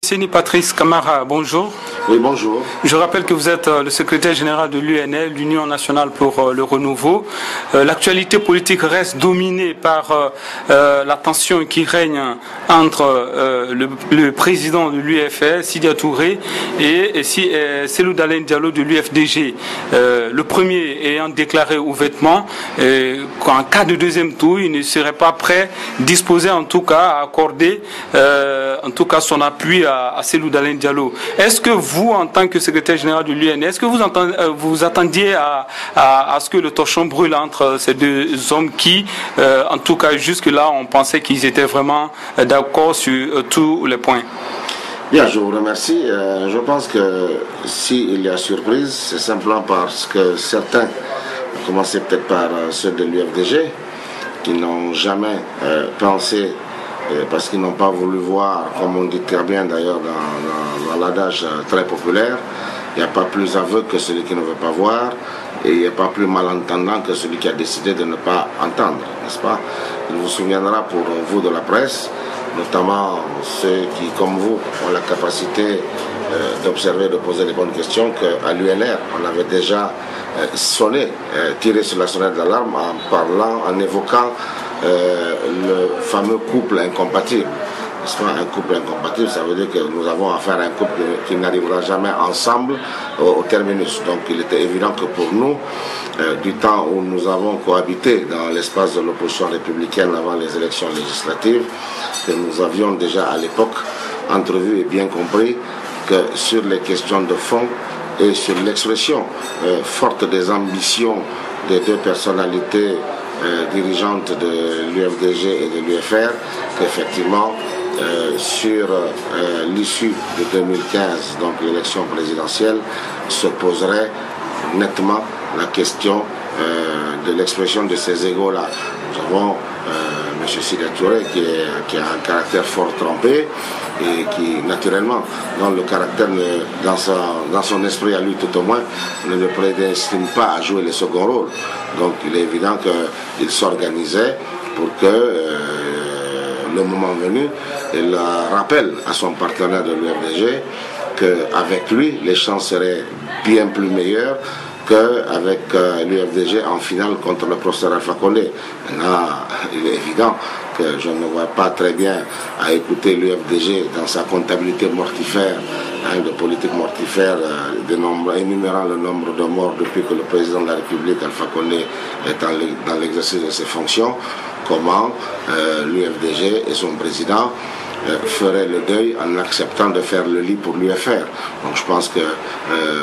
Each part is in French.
Séni Patrice Camara, bonjour. Oui, bonjour. Je rappelle que vous êtes le secrétaire général de l'UNL, l'Union nationale pour le renouveau. L'actualité politique reste dominée par la tension qui règne entre le président de l'UFR, Sidya Touré, et Cellou Dalein Diallo de l'UFDG. Le premier ayant déclaré ouvertement qu'en cas de deuxième tour, il ne serait pas prêt, disposé en tout cas à accorder son appui à Cellou Dalein Diallo. Est-ce que vous, en tant que secrétaire général de l'UNL, est-ce que vous attendiez à ce que le torchon brûle entre ces deux hommes qui, en tout cas jusque-là, on pensait qu'ils étaient vraiment d'accord sur tous les points? Bien, je vous remercie. Je pense que s'il y a surprise, c'est simplement parce que certains, à commencer peut-être par ceux de l'UFDG, qui n'ont jamais pensé, parce qu'ils n'ont pas voulu voir, comme on dit très bien d'ailleurs dans l'adage très populaire, il n'y a pas plus aveugle que celui qui ne veut pas voir, et il n'y a pas plus malentendant que celui qui a décidé de ne pas entendre, n'est-ce pas? Il vous souviendra pour vous de la presse, notamment ceux qui, comme vous, ont la capacité d'observer, de poser les bonnes questions, qu'à l'UNR, on avait déjà sonné, tiré sur la sonnette d'alarme en parlant, en évoquant le fameux couple incompatible. N'est-ce pas? Un couple incompatible, ça veut dire que nous avons affaire à un couple qui n'arrivera jamais ensemble au terminus. Donc il était évident que pour nous, du temps où nous avons cohabité dans l'espace de l'opposition républicaine avant les élections législatives, que nous avions déjà à l'époque entrevu et bien compris que sur les questions de fond et sur l'expression forte des ambitions des deux personnalités dirigeantes de l'UFDG et de l'UFR, qu'effectivement, sur l'issue de 2015, donc l'élection présidentielle, se poserait nettement la question de l'expression de ces égaux-là. Nous avons M. Sidya Touré qui a un caractère fort trempé et qui, naturellement, dans le caractère, dans son esprit à lui tout au moins, ne le prédestine pas à jouer le second rôle. Donc il est évident qu'il s'organisait pour que, le moment venu, il rappelle à son partenaire de l'UFDG qu'avec lui, les chances seraient bien plus meilleures qu'avec l'UFDG en finale contre le professeur Alpha Condé. Maintenant, il est évident que je ne vois pas très bien à écouter l'UFDG dans sa comptabilité mortifère, de politique mortifère, énumérant le nombre de morts depuis que le président de la République, Alpha Condé, est dans l'exercice de ses fonctions, comment l'UFDG et son président ferait le deuil en acceptant de faire le lit pour l'UFR. Donc je pense que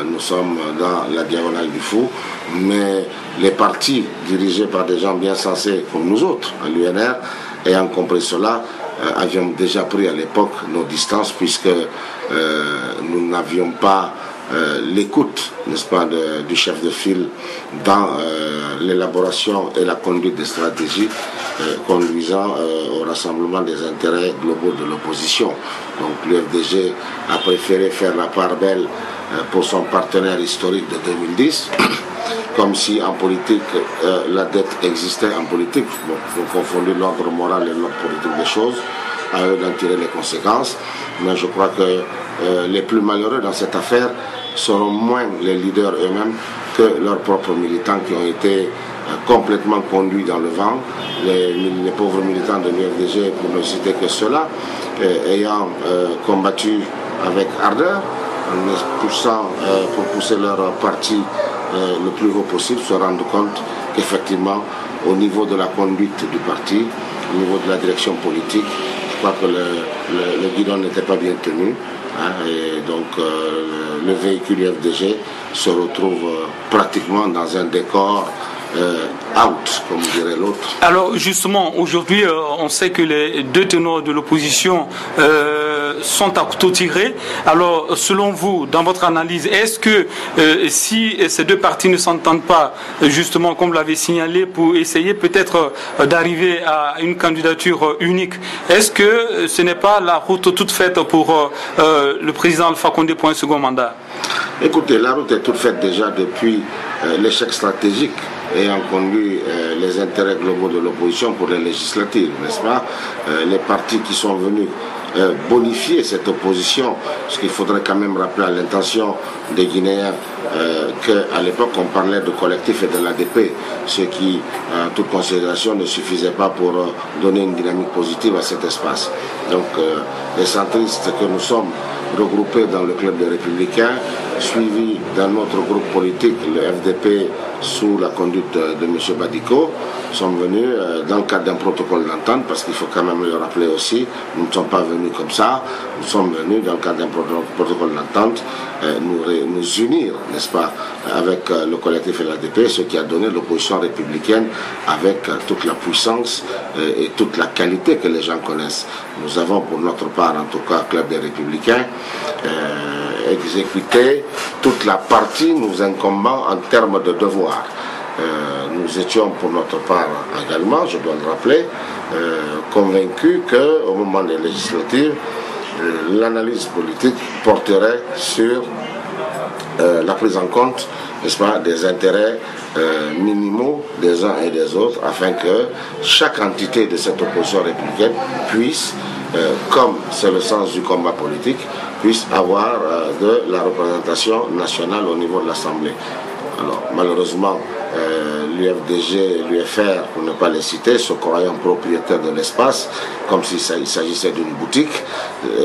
nous sommes dans la diagonale du fou, mais les partis dirigés par des gens bien sensés comme nous autres, à l'UNR, ayant compris cela, avions déjà pris à l'époque nos distances puisque nous n'avions pas l'écoute, n'est-ce pas, du chef de file dans l'élaboration et la conduite des stratégies conduisant au rassemblement des intérêts globaux de l'opposition. Donc l'UFDG a préféré faire la part belle pour son partenaire historique de 2010, comme si en politique la dette existait en politique. Bon, il faut confondre l'ordre moral et l'ordre politique des choses, à eux d'en tirer les conséquences. Mais je crois que les plus malheureux dans cette affaire seront moins les leaders eux-mêmes que leurs propres militants qui ont été complètement conduits dans le vent, les pauvres militants de l'UFDG, pour ne citer que ceux-là, ayant combattu avec ardeur, en poussant, pour pousser leur parti le plus haut possible, se rendre compte qu'effectivement, au niveau de la conduite du parti, au niveau de la direction politique, je crois que le guidon n'était pas bien tenu. Et donc le véhicule UFDG se retrouve pratiquement dans un décor out, comme dirait l'autre. Alors justement, aujourd'hui, on sait que les deux ténors de l'opposition sont à couteau tiré. Alors, selon vous, dans votre analyse, est-ce que si ces deux partis ne s'entendent pas, justement, comme vous l'avez signalé, pour essayer peut-être d'arriver à une candidature unique, est-ce que ce n'est pas la route toute faite pour le président Alpha Condé pour un second mandat? Écoutez, la route est toute faite déjà depuis l'échec stratégique ayant conduit les intérêts globaux de l'opposition pour les législatives, n'est-ce pas? Les partis qui sont venus bonifier cette opposition, parce qu'il faudrait quand même rappeler à l'intention des Guinéens qu'à l'époque on parlait de collectif et de l'ADP, ce qui, en toute considération, ne suffisait pas pour donner une dynamique positive à cet espace. Donc les centristes que nous sommes regroupés dans le club des Républicains, suivis d'un autre groupe politique, le FDP, sous la conduite de M. Badiko, sont venus dans le cadre d'un protocole d'entente, parce qu'il faut quand même le rappeler aussi, nous ne sommes pas venus comme ça, nous sommes venus dans le cadre d'un protocole d'entente nous unir, n'est-ce pas, avec le collectif et l'ADP, ce qui a donné l'opposition républicaine avec toute la puissance et toute la qualité que les gens connaissent. Nous avons pour notre part, en tout cas, Club des Républicains, exécuté toute la partie nous incombant en termes de devoirs. Nous étions pour notre part également, je dois le rappeler, convaincus qu'au moment des législatives, l'analyse politique porterait sur la prise en compte, n'est-ce pas, des intérêts minimaux des uns et des autres, afin que chaque entité de cette opposition républicaine puisse, comme c'est le sens du combat politique, puisse avoir de la représentation nationale au niveau de l'Assemblée. Alors, malheureusement, l'UFDG et l'UFR, pour ne pas les citer, se croyant propriétaires de l'espace, comme s'il s'agissait d'une boutique,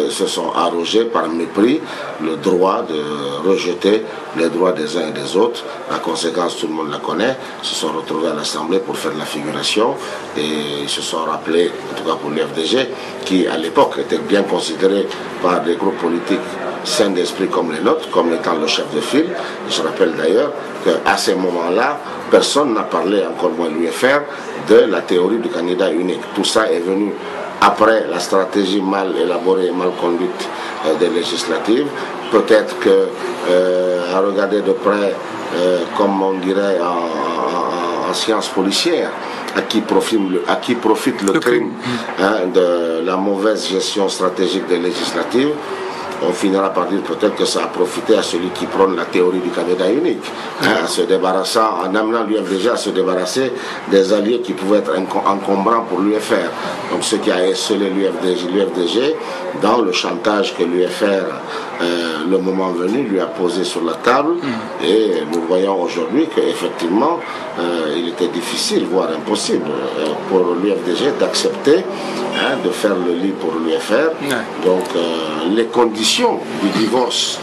se sont arrogés par mépris le droit de rejeter les droits des uns et des autres. La conséquence, tout le monde la connaît, se sont retrouvés à l'Assemblée pour faire de la figuration et ils se sont rappelés, en tout cas pour l'UFDG, qui à l'époque était bien considéré par des groupes politiques sains d'esprit comme les nôtres, comme étant le chef de file. Je rappelle d'ailleurs qu'à ces moments-là, personne n'a parlé, encore moins l'UFR, de la théorie du candidat unique. Tout ça est venu après la stratégie mal élaborée et mal conduite des législatives. Peut-être que, à regarder de près, comme on dirait en sciences policières, à qui profite le crime de la mauvaise gestion stratégique des législatives, on finira par dire peut-être que ça a profité à celui qui prône la théorie du candidat unique, en se débarrassant, en amenant l'UFDG à se débarrasser des alliés qui pouvaient être encombrants pour l'UFR. Donc ce qui a esselé l'UFDG dans le chantage que l'UFR, le moment venu, lui a posé sur la table. Et nous voyons aujourd'hui qu'effectivement, il était difficile, voire impossible, pour l'UFDG d'accepter de faire le lit pour l'UFR. Donc les conditions du divorce,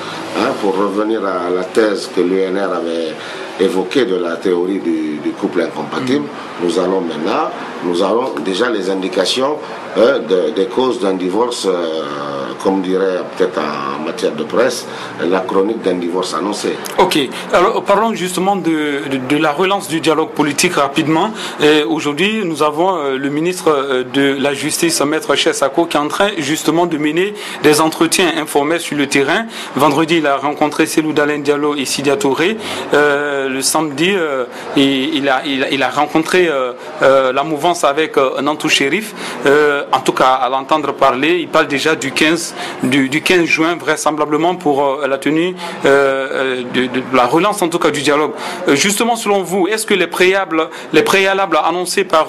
pour revenir à la thèse que l'UNR avait évoquée de la théorie du couple incompatible, nous avons déjà les indications des causes d'un divorce, comme dirait peut-être en matière de presse, la chronique d'un divorce annoncé. Ok, alors parlons justement de la relance du dialogue politique rapidement. Aujourd'hui, nous avons le ministre de la Justice, Maître Cheikh Sako, qui est en train justement de mener des entretiens informels sur le terrain. Vendredi, il a rencontré Cellou Dalein Diallo et Sidia Touré. Le samedi, il a rencontré la mouvance avec Nantou Chérif. En tout cas, à l'entendre parler, il parle déjà du 15 juin, vraisemblablement, pour la tenue de la relance, en tout cas, du dialogue. Justement, selon vous, est-ce que les préalables annoncés par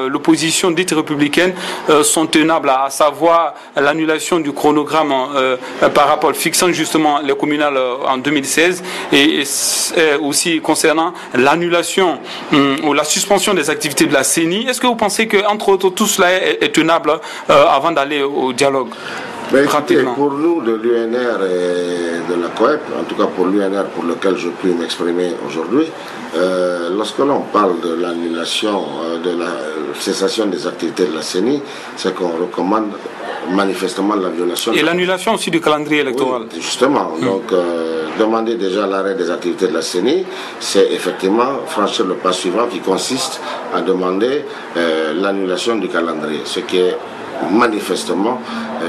l'opposition dite républicaine sont tenables, à savoir l'annulation du chronogramme par rapport fixant justement les communales en 2016 et aussi concernant l'annulation ou la suspension des activités de la CENI? Est-ce que vous pensez que, entre autres, tout cela est tenable avant d'aller au dialogue? Écoutez, pour nous de l'UNR et de la COEP, en tout cas pour l'UNR pour lequel je puis m'exprimer aujourd'hui, lorsque l'on parle de l'annulation, de la cessation des activités de la CENI, c'est qu'on recommande manifestement la violation. Et l'annulation aussi du calendrier électoral. Oui, justement. Donc, demander déjà l'arrêt des activités de la CENI, c'est effectivement franchir le pas suivant qui consiste à demander l'annulation du calendrier, ce qui est manifestement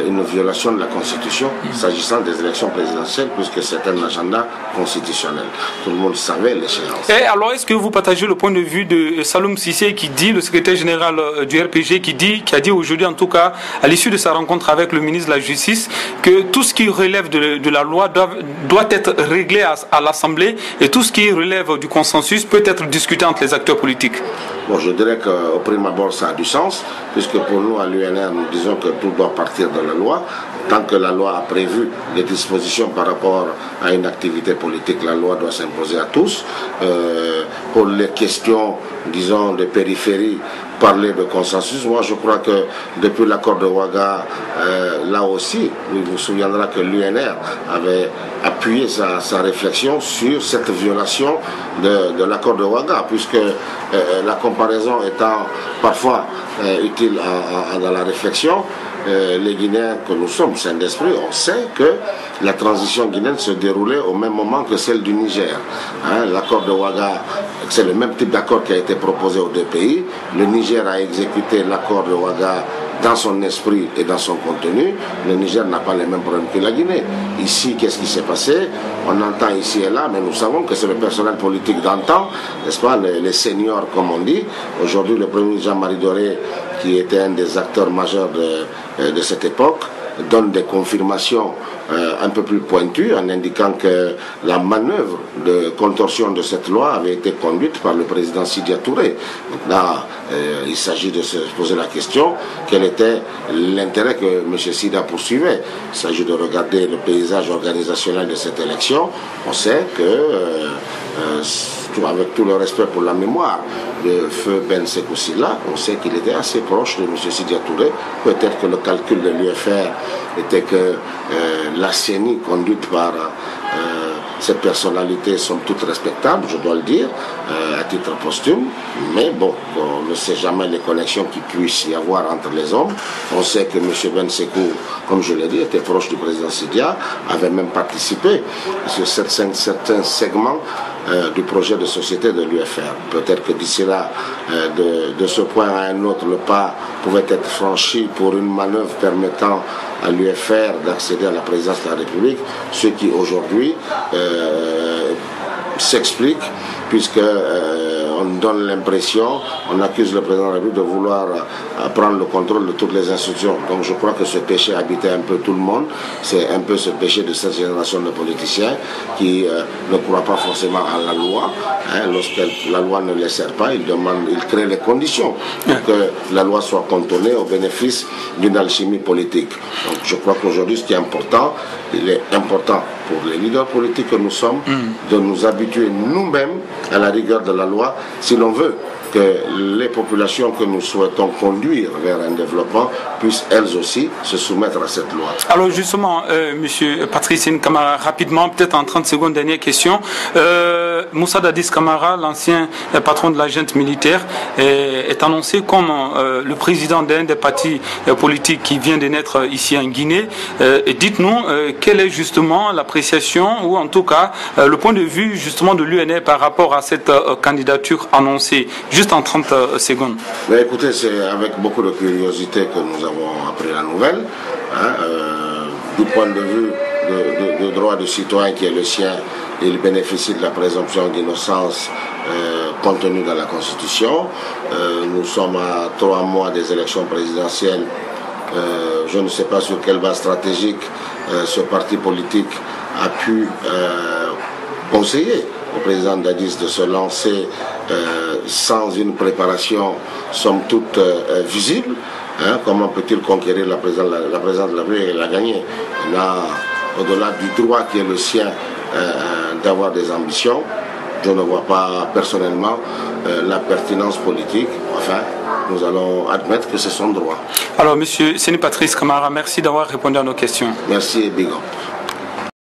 une violation de la Constitution s'agissant des élections présidentielles, puisque c'est un agenda constitutionnel. Tout le monde savait l'échéance. Et alors, est-ce que vous partagez le point de vue de Saloum Cissé, qui dit, le secrétaire général du RPG, qui a dit aujourd'hui, en tout cas, à l'issue de sa rencontre avec le ministre de la Justice, que tout ce qui relève de la loi doit être réglé à l'Assemblée, et tout ce qui relève du consensus peut être discuté entre les acteurs politiques? Bon, je dirais qu'au prime abord, ça a du sens, puisque pour nous, à l'UNR, nous disons que tout doit partir de la loi. Tant que la loi a prévu des dispositions par rapport à une activité politique, la loi doit s'imposer à tous. Pour les questions, disons, de périphérie, parler de consensus. Moi, je crois que depuis l'accord de Ouaga, là aussi, il vous souviendra que l'UNR avait appuyé sa réflexion sur cette violation de l'accord de Ouaga, puisque la comparaison étant parfois utile dans la réflexion, les Guinéens que nous sommes, sains d'esprit, on sait que la transition guinéenne se déroulait au même moment que celle du Niger. L'accord de Ouaga, c'est le même type d'accord qui a été proposé aux deux pays. Le Niger a exécuté l'accord de Ouaga dans son esprit et dans son contenu. Le Niger n'a pas les mêmes problèmes que la Guinée. Ici, qu'est-ce qui s'est passé? On entend ici et là, mais nous savons que c'est le personnel politique d'antan, n'est-ce pas, les seniors comme on dit. Aujourd'hui, le premier ministre Jean-Marie Doré, qui était un des acteurs majeurs de cette époque, donne des confirmations un peu plus pointues en indiquant que la manœuvre de contorsion de cette loi avait été conduite par le président Sidya Touré. Maintenant, il s'agit de se poser la question, quel était l'intérêt que M. Sidya poursuivait. Il s'agit de regarder le paysage organisationnel de cette élection. On sait que, avec tout le respect pour la mémoire de feu Ben Sekou Sylla, on sait qu'il était assez proche de M. Sidya Touré. Peut-être que le calcul de l'UFR était que la CENI conduite par cette personnalité sont toutes respectables, je dois le dire, à titre posthume, mais bon, on ne sait jamais les connexions qu'il puisse y avoir entre les hommes. On sait que M. Ben Sekou, comme je l'ai dit, était proche du président Sidya, avait même participé sur certains segments du projet de société de l'UFR. Peut-être que d'ici là, de ce point à un autre, le pas pouvait être franchi pour une manœuvre permettant à l'UFR d'accéder à la présidence de la République, ce qui aujourd'hui s'explique, puisque on donne l'impression, on accuse le président de la République de vouloir prendre le contrôle de toutes les institutions. Donc je crois que ce péché habitait un peu tout le monde. C'est un peu ce péché de cette génération de politiciens qui ne croient pas forcément à la loi. Lorsque la loi ne les sert pas, ils créent les conditions pour que la loi soit contournée au bénéfice d'une alchimie politique. Donc je crois qu'aujourd'hui, ce qui est important, il est important pour les leaders politiques que nous sommes de nous habituer nous-mêmes à la rigueur de la loi si l'on veut que les populations que nous souhaitons conduire vers un développement puissent elles aussi se soumettre à cette loi. Alors justement, Monsieur Patrice Camara, rapidement, peut-être en 30 secondes, dernière question. Moussa Dadis Camara, l'ancien patron de la junte militaire, est annoncé comme le président d'un des partis politiques qui vient de naître ici en Guinée. Dites-nous quelle est justement l'appréciation ou en tout cas le point de vue justement de l'UNR par rapport à cette candidature annoncée. Juste en 30 secondes. Mais écoutez, c'est avec beaucoup de curiosité que nous avons appris la nouvelle. Du point de vue de droit de citoyen qui est le sien, il bénéficie de la présomption d'innocence contenue dans la Constitution. Nous sommes à 3 mois des élections présidentielles. Je ne sais pas sur quelle base stratégique ce parti politique a pu conseiller au président Dadis de se lancer sans une préparation somme toute visible. Comment peut-il conquérir la présidence de la République et la gagner? Au-delà du droit qui est le sien d'avoir des ambitions, je ne vois pas personnellement la pertinence politique. Enfin, nous allons admettre que c'est son droit. Alors, Monsieur Patrice Camara, merci d'avoir répondu à nos questions. Merci et big up.